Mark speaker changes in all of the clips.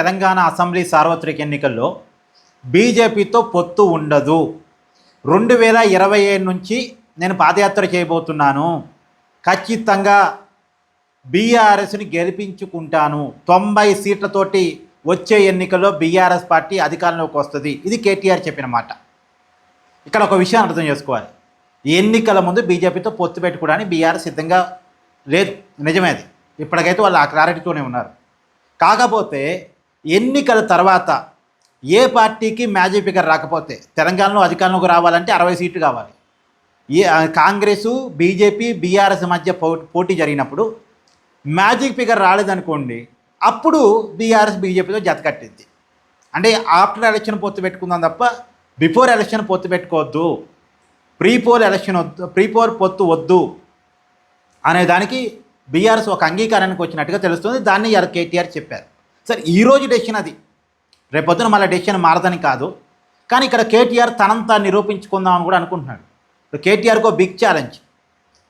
Speaker 1: Telangana assembly సార్వత్రిక ఎన్నికల్లో బీజేపీతో పొత్తు ఉండదు. 2027 నుంచి నేను పాదయాత్ర చేయబోతున్నాను. ఖచ్చితంగా బీఆర్ఎస్ని గెలిపించుకుంటాను. 90 సీట్లతోటి వచ్చే ఎన్నికల్లో బీఆర్ఎస్ పార్టీ అధికారంలోకి వస్తుంది. ఇది కేటీఆర్ చెప్పిన మాట. ఇక్కడ ఒక విషయాన్ని అర్థం చేసుకోవాలి. ఎన్నికల ముందు బీజేపీతో పొత్తు పెట్టుకోవడానికి బీఆర్ఎస్ సిద్ధంగా లేదు. నిజమే అది. ఇప్పటికైతే వాళ్ళు ఆ క్లారిటీతోనే ఉన్నారు. కాకపోతే ఎన్నికల తర్వాత ఏ పార్టీకి మ్యాజిక్ ఫిగర్ రాకపోతే, తెలంగాణలో అధికారంలోకి రావాలంటే 60 సీట్లు కావాలి. కాంగ్రెసు, బీజేపీ, బీఆర్ఎస్ మధ్య పోటీ జరిగినప్పుడు మ్యాజిక్ ఫిగర్ రాలేదనుకోండి, అప్పుడు బీఆర్ఎస్ బీజేపీతో జత కట్టింది. అంటే ఆఫ్టర్ ఎలక్షన్ పొత్తు పెట్టుకుందాం తప్ప బిఫోర్ ఎలక్షన్ పొత్తు పెట్టుకోవద్దు, ప్రీపోర్ పొత్తు వద్దు అనే దానికి బీఆర్ఎస్ ఒక అంగీకారానికి వచ్చినట్టుగా తెలుస్తుంది. దాన్ని కేటీఆర్ చెప్పారు. సరే, ఈరోజు డెసిషన్ అది, రేపొద్దున మళ్ళీ డెసిషన్ మారదని కాదు. కానీ ఇక్కడ కేటీఆర్ తనంతా నిరూపించుకుందామని కూడా అనుకుంటున్నాడు. కేటీఆర్కు బిగ్ ఛాలెంజ్.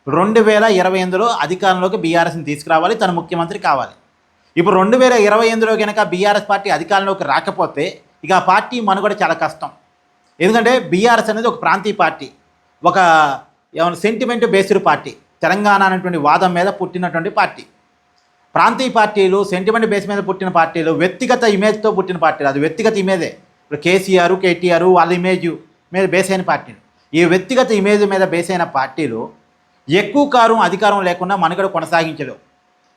Speaker 1: 2028లో అధికారంలోకి బీఆర్ఎస్ని తీసుకురావాలి, తన ముఖ్యమంత్రి కావాలి. ఇప్పుడు 2028లో కనుక బీఆర్ఎస్ పార్టీ అధికారంలోకి రాకపోతే ఇక ఆ పార్టీ మనుగడ చాలా కష్టం. ఎందుకంటే బీఆర్ఎస్ అనేది ఒక ప్రాంతీయ పార్టీ, ఒక ఏమైనా సెంటిమెంట్ బేస్డ్ పార్టీ, తెలంగాణ అనేటువంటి వాదం మీద పుట్టినటువంటి పార్టీ. ప్రాంతీయ పార్టీలు, సెంటిమెంట్ బేస్ మీద పుట్టిన పార్టీలు, వ్యక్తిగత ఇమేజ్తో పుట్టిన పార్టీలు. అది వ్యక్తిగత ఇమేజే. ఇప్పుడు కేసీఆర్, కేటీఆర్ వాళ్ళ ఇమేజ్ మీద బేస్ అయిన పార్టీలు. ఈ వ్యక్తిగత ఇమేజ్ మీద బేస్ అయిన పార్టీలు ఎక్కువ కాలం అధికారం లేకుండా మనుగడ కొనసాగించలేవు.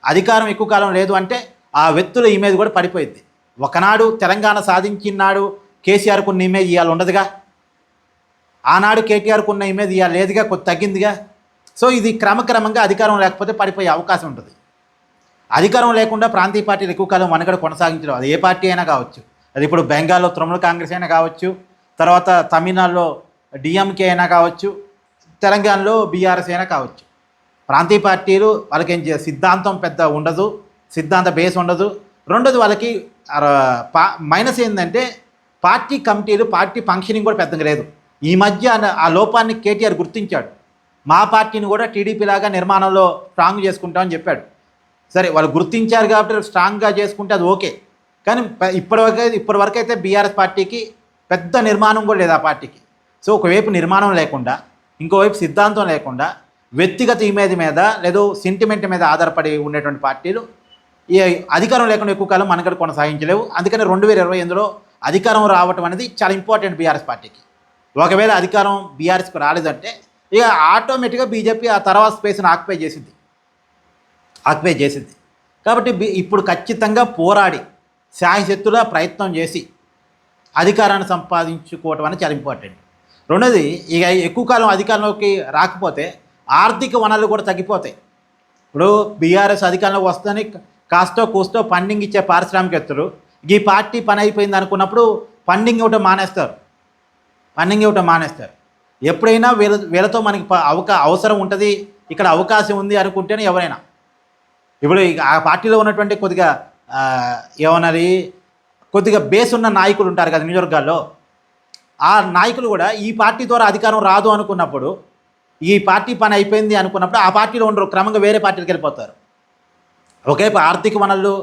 Speaker 1: అధికారం ఎక్కువ కాలం లేదు అంటే ఆ వ్యక్తుల ఇమేజ్ కూడా పడిపోయింది. ఒకనాడు తెలంగాణ సాధించినాడు కేసీఆర్కు ఉన్న ఇమేజ్ ఇవాళ ఉండదుగా, ఆనాడు కేటీఆర్కు ఉన్న ఇమేజ్ ఇవాళ లేదుగా, కొద్ది తగ్గిందిగా. సో ఇది క్రమక్రమంగా అధికారం లేకపోతే పడిపోయే అవకాశం ఉంటుంది. అధికారం లేకుండా ప్రాంతీయ పార్టీలు ఎక్కువ కాలం మనుగడ కొనసాగించడం, అది ఏ పార్టీ అయినా కావచ్చు. అది ఇప్పుడు బెంగాల్లో తృణమూల్ కాంగ్రెస్ అయినా కావచ్చు, తర్వాత తమిళనాడులో డిఎంకే అయినా కావచ్చు, తెలంగాణలో బీఆర్ఎస్ అయినా కావచ్చు. ప్రాంతీయ పార్టీలు వాళ్ళకి ఏం సిద్ధాంతం పెద్ద ఉండదు, సిద్ధాంత బేస్ ఉండదు. రెండోది వాళ్ళకి మైనస్ ఏంటంటే పార్టీ కమిటీలు, పార్టీ ఫంక్షనింగ్ కూడా పెద్దగా లేదు. ఈ మధ్య ఆ లోపాన్ని కేటీఆర్ గుర్తించాడు. మా పార్టీని కూడా టీడీపీ లాగా నిర్మాణంలో స్ట్రాంగ్ చేసుకుంటామని చెప్పాడు. సరే, వాళ్ళు గుర్తించారు కాబట్టి స్ట్రాంగ్గా చేసుకుంటే అది ఓకే. కానీ ఇప్పటివరకు అయితే బీఆర్ఎస్ పార్టీకి పెద్ద నిర్మాణం కూడా లేదు ఆ పార్టీకి. సో ఒకవైపు నిర్మాణం లేకుండా, ఇంకోవైపు సిద్ధాంతం లేకుండా, వ్యక్తిగత ఇమేజ్ మీద లేదు సెంటిమెంట్ మీద ఆధారపడి ఉండేటువంటి పార్టీలు ఈ అధికారం లేకుండా ఎక్కువ కాలం మనగడ కొనసాగించలేవు. అందుకని 2028లో అధికారం రావటం అనేది చాలా ఇంపార్టెంట్ బీఆర్ఎస్ పార్టీకి. ఒకవేళ అధికారం బీఆర్ఎస్కి రాలేదంటే ఇక ఆటోమేటిక్గా బీజేపీ ఆ తర్వాత స్పేస్ని ఆక్యుపై చేసింది. కాబట్టి ఇప్పుడు ఖచ్చితంగా పోరాడి శాయశక్తులా ప్రయత్నం చేసి అధికారాన్ని సంపాదించుకోవటం అనేది చాలా ఇంపార్టెంట్. రెండోది, ఇక ఎక్కువ కాలం అధికారంలోకి రాకపోతే ఆర్థిక వనరులు కూడా తగ్గిపోతాయి. ఇప్పుడు బీఆర్ఎస్ అధికారంలోకి వస్తుందని కాస్తో కూస్తో ఫండింగ్ ఇచ్చే పారిశ్రామికవేత్తలు ఈ పార్టీ పని అయిపోయింది అనుకున్నప్పుడు ఫండింగ్ ఇవ్వటం మానేస్తారు. ఎప్పుడైనా వీళ్ళతో మనకి అవసరం ఉంటుంది, ఇక్కడ అవకాశం ఉంది అనుకుంటేనే ఎవరైనా. ఇప్పుడు ఆ పార్టీలో ఉన్నటువంటి కొద్దిగా బేస్ ఉన్న నాయకులు ఉంటారు కదా నియోజకవర్గాల్లో, ఆ నాయకులు కూడా ఈ పార్టీ ద్వారా అధికారం రాదు అనుకున్నప్పుడు, ఈ పార్టీ పని అయిపోయింది అనుకున్నప్పుడు ఆ పార్టీలో ఉండరు, క్రమంగా వేరే పార్టీలకు వెళ్ళిపోతారు. ఒకవైపు ఆర్థిక వనరులు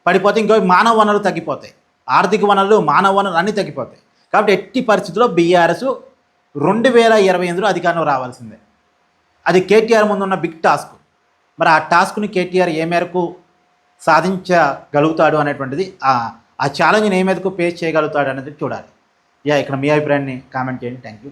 Speaker 1: పడిపోతే, ఇంకోవైపు మానవ వనరులు తగ్గిపోతాయి. ఆర్థిక వనరులు, మానవ వనరులు అన్నీ తగ్గిపోతాయి. కాబట్టి ఎట్టి పరిస్థితుల్లో బీఆర్ఎస్ 2028లో అధికారంలో రావాల్సిందే. అది కేటీఆర్ ముందున్న బిగ్ టాస్క్. మరి ఆ టాస్క్ని కేటీఆర్ ఏ మేరకు సాధించగలుగుతాడు అనేటువంటిది, ఆ ఛాలెంజ్ని ఏ మేరకు ఫేస్ చేయగలుగుతాడు అనేది చూడాలి. ఇక్కడ మీ అభిప్రాయాన్ని కామెంట్ చేయండి. Thank you.